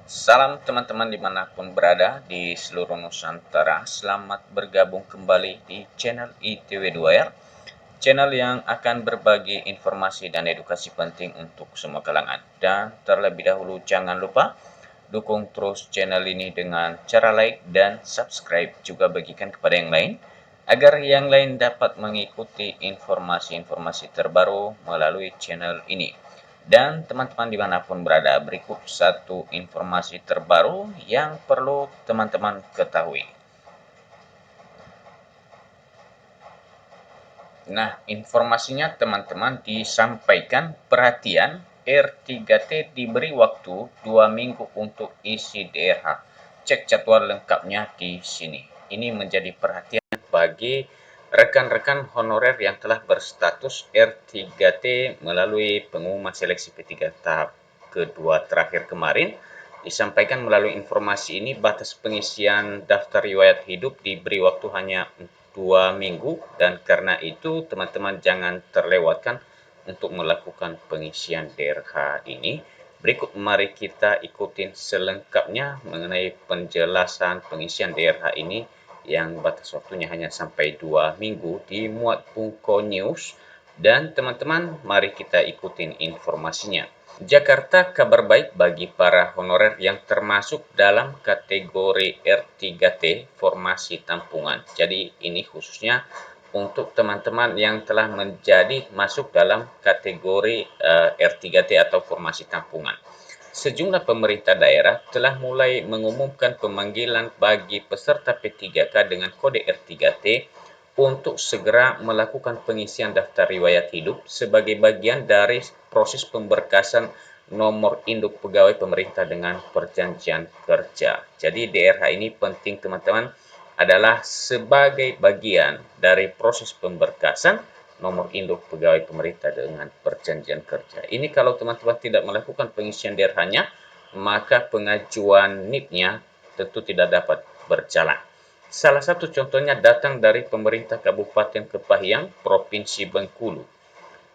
Salam teman-teman dimanapun berada di seluruh Nusantara. Selamat bergabung kembali di channel ITW2R, channel yang akan berbagi informasi dan edukasi penting untuk semua kalangan. Dan terlebih dahulu jangan lupa dukung terus channel ini dengan cara like dan subscribe, juga bagikan kepada yang lain agar yang lain dapat mengikuti informasi-informasi terbaru melalui channel ini. Dan teman-teman dimanapun berada, berikut satu informasi terbaru yang perlu teman-teman ketahui. Nah, informasinya teman-teman disampaikan perhatian R3T diberi waktu 2 minggu untuk isi DRH. Cek jadwal lengkapnya di sini. Ini menjadi perhatian bagi rekan-rekan honorer yang telah berstatus R3T melalui pengumuman seleksi P3 tahap kedua terakhir kemarin. Disampaikan melalui informasi ini, batas pengisian daftar riwayat hidup diberi waktu hanya 2 minggu, dan karena itu teman-teman jangan terlewatkan untuk melakukan pengisian DRH ini. Berikut mari kita ikutin selengkapnya mengenai penjelasan pengisian DRH ini yang batas waktunya hanya sampai 2 minggu di Muat Punko News. Dan teman-teman mari kita ikutin informasinya. Jakarta, kabar baik bagi para honorer yang termasuk dalam kategori R3T formasi tampungan. Jadi ini khususnya untuk teman-teman yang telah menjadi masuk dalam kategori R3T atau formasi tampungan. Sejumlah pemerintah daerah telah mulai mengumumkan pemanggilan bagi peserta P3K dengan kode R3T untuk segera melakukan pengisian daftar riwayat hidup sebagai bagian dari proses pemberkasan nomor induk pegawai pemerintah dengan perjanjian kerja. Jadi DRH ini penting teman-teman, adalah sebagai bagian dari proses pemberkasan nomor induk pegawai pemerintah dengan perjanjian kerja. Ini kalau teman-teman tidak melakukan pengisian DRH-nya, maka pengajuan NIP-nya tentu tidak dapat berjalan. Salah satu contohnya datang dari pemerintah Kabupaten Kepahyang, Provinsi Bengkulu.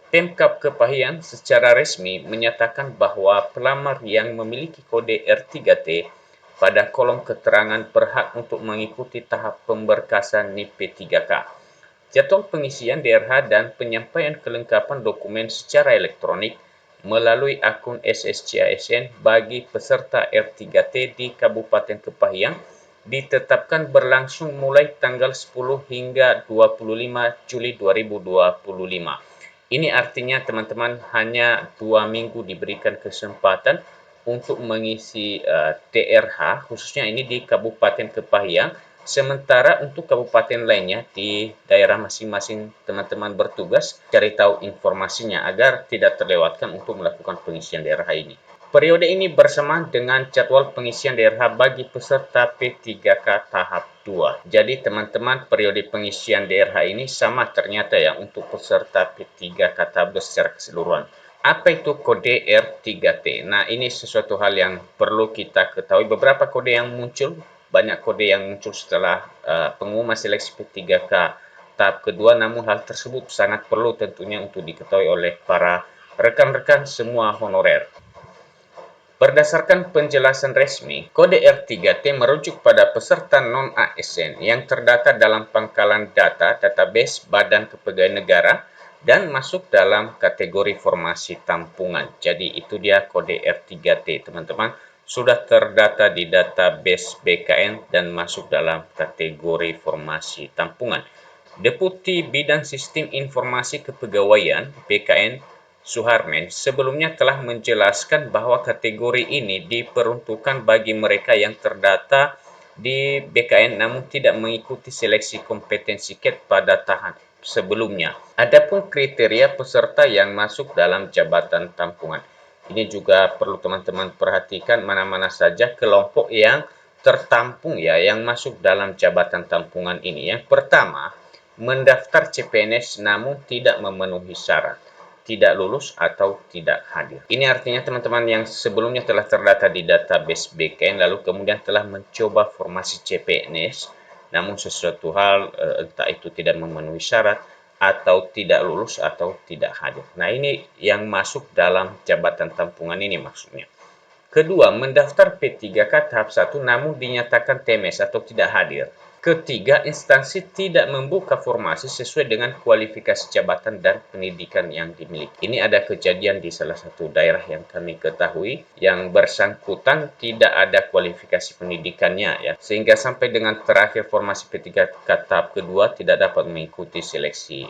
Pemkab Kepahyang secara resmi menyatakan bahwa pelamar yang memiliki kode R3T pada kolom keterangan berhak untuk mengikuti tahap pemberkasan NIP P3K. Jadwal pengisian DRH dan penyampaian kelengkapan dokumen secara elektronik melalui akun SSCASN bagi peserta R3T di Kabupaten Kepahyang ditetapkan berlangsung mulai tanggal 10 hingga 25 Juli 2025. Ini artinya teman-teman hanya 2 minggu diberikan kesempatan untuk mengisi DRH, khususnya ini di Kabupaten Kepahyang. Sementara untuk kabupaten lainnya di daerah masing-masing teman-teman bertugas cari tahu informasinya agar tidak terlewatkan untuk melakukan pengisian DRH ini. Periode ini bersamaan dengan jadwal pengisian DRH bagi peserta P3K tahap 2. Jadi teman-teman, periode pengisian DRH ini sama ternyata ya untuk peserta P3K tahap 2 secara keseluruhan. Apa itu kode R3T? Nah, ini sesuatu hal yang perlu kita ketahui. Beberapa kode yang muncul, banyak kode yang muncul setelah pengumuman seleksi P3K tahap kedua, namun hal tersebut sangat perlu tentunya untuk diketahui oleh para rekan-rekan semua honorer. Berdasarkan penjelasan resmi, kode R3T merujuk pada peserta non-ASN yang terdata dalam pangkalan data database Badan Kepegawaian Negara dan masuk dalam kategori formasi tampungan. Jadi itu dia kode R3T, teman-teman. Sudah terdata di database BKN dan masuk dalam kategori formasi tampungan. Deputi Bidang Sistem Informasi Kepegawaian BKN Suharmen sebelumnya telah menjelaskan bahwa kategori ini diperuntukkan bagi mereka yang terdata di BKN namun tidak mengikuti seleksi kompetensi KET pada tahap sebelumnya. Adapun kriteria peserta yang masuk dalam jabatan tampungan. Ini juga perlu teman-teman perhatikan mana-mana saja kelompok yang tertampung ya, yang masuk dalam jabatan tampungan ini. Yang pertama, mendaftar CPNS namun tidak memenuhi syarat, tidak lulus atau tidak hadir. Ini artinya teman-teman yang sebelumnya telah terdata di database BKN lalu kemudian telah mencoba formasi CPNS namun sesuatu hal entah itu tidak memenuhi syarat atau tidak lulus atau tidak hadir. Nah, ini yang masuk dalam jabatan tampungan ini maksudnya. Kedua, mendaftar P3K tahap 1 namun dinyatakan TMS atau tidak hadir. Ketiga, instansi tidak membuka formasi sesuai dengan kualifikasi jabatan dan pendidikan yang dimiliki. Ini ada kejadian di salah satu daerah yang kami ketahui, yang bersangkutan tidak ada kualifikasi pendidikannya, ya, sehingga sampai dengan terakhir formasi P3K tahap kedua tidak dapat mengikuti seleksi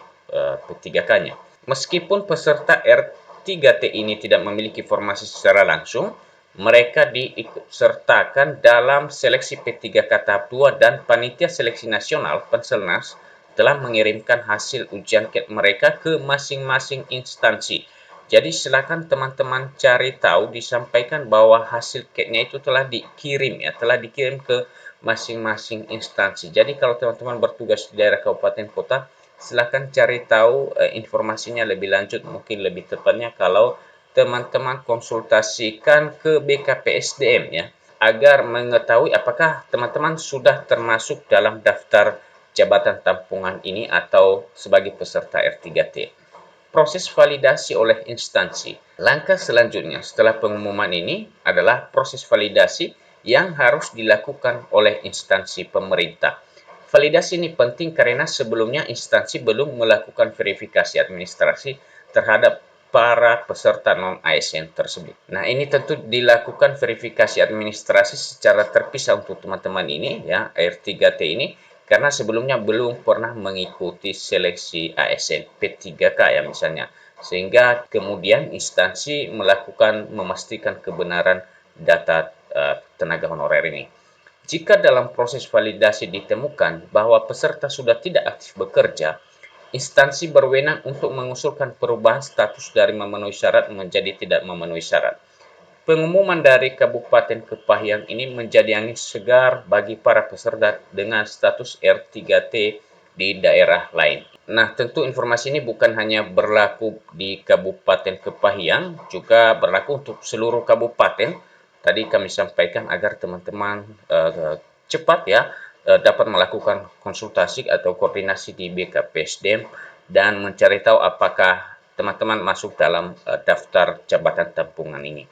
P3K-nya. Meskipun peserta R3T ini tidak memiliki formasi secara langsung, mereka diikutsertakan dalam seleksi P3K tahap 2 dan Panitia Seleksi Nasional Penselnas telah mengirimkan hasil ujian CAT mereka ke masing-masing instansi. Jadi silakan teman-teman cari tahu, disampaikan bahwa hasil CAT-nya itu telah dikirim, ya, telah dikirim ke masing-masing instansi. Jadi kalau teman-teman bertugas di daerah kabupaten kota, silakan cari tahu informasinya lebih lanjut, mungkin lebih tepatnya kalau teman-teman konsultasikan ke BKPSDM, ya, agar mengetahui apakah teman-teman sudah termasuk dalam daftar jabatan tampungan ini atau sebagai peserta R3T. Proses validasi oleh instansi. Langkah selanjutnya setelah pengumuman ini adalah proses validasi yang harus dilakukan oleh instansi pemerintah. Validasi ini penting karena sebelumnya instansi belum melakukan verifikasi administrasi terhadap para peserta non-ASN tersebut. Nah, ini tentu dilakukan verifikasi administrasi secara terpisah untuk teman-teman ini, ya, R3T ini, karena sebelumnya belum pernah mengikuti seleksi ASN P3K, ya, misalnya. Sehingga kemudian instansi memastikan kebenaran data tenaga honorer ini. Jika dalam proses validasi ditemukan bahwa peserta sudah tidak aktif bekerja, instansi berwenang untuk mengusulkan perubahan status dari memenuhi syarat menjadi tidak memenuhi syarat. Pengumuman dari Kabupaten Kepahyang ini menjadi angin segar bagi para peserta dengan status R3T di daerah lain. Nah, tentu informasi ini bukan hanya berlaku di Kabupaten Kepahyang, juga berlaku untuk seluruh kabupaten. Tadi kami sampaikan agar teman-teman cepat, ya, dapat melakukan konsultasi atau koordinasi di BKPSDM dan mencari tahu apakah teman-teman masuk dalam daftar jabatan tampungan ini.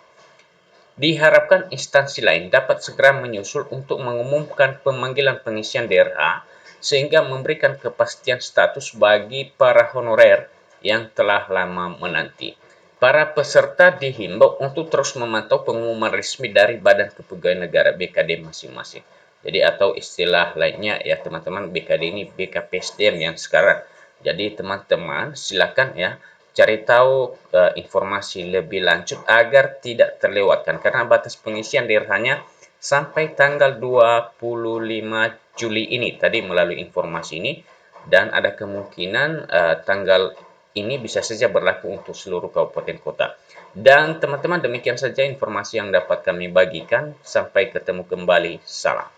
Diharapkan instansi lain dapat segera menyusul untuk mengumumkan pemanggilan pengisian DRH sehingga memberikan kepastian status bagi para honorer yang telah lama menanti. Para peserta dihimbau untuk terus memantau pengumuman resmi dari Badan Kepegawaian Negara BKD masing-masing. Jadi atau istilah lainnya, ya teman-teman, BKD ini BKPSDM yang sekarang. Jadi teman-teman silakan, ya, cari tahu informasi lebih lanjut agar tidak terlewatkan, karena batas pengisian DRH-nya sampai tanggal 25 Juli ini tadi melalui informasi ini, dan ada kemungkinan tanggal ini bisa saja berlaku untuk seluruh kabupaten kota. Dan teman-teman, demikian saja informasi yang dapat kami bagikan. Sampai ketemu kembali. Salam.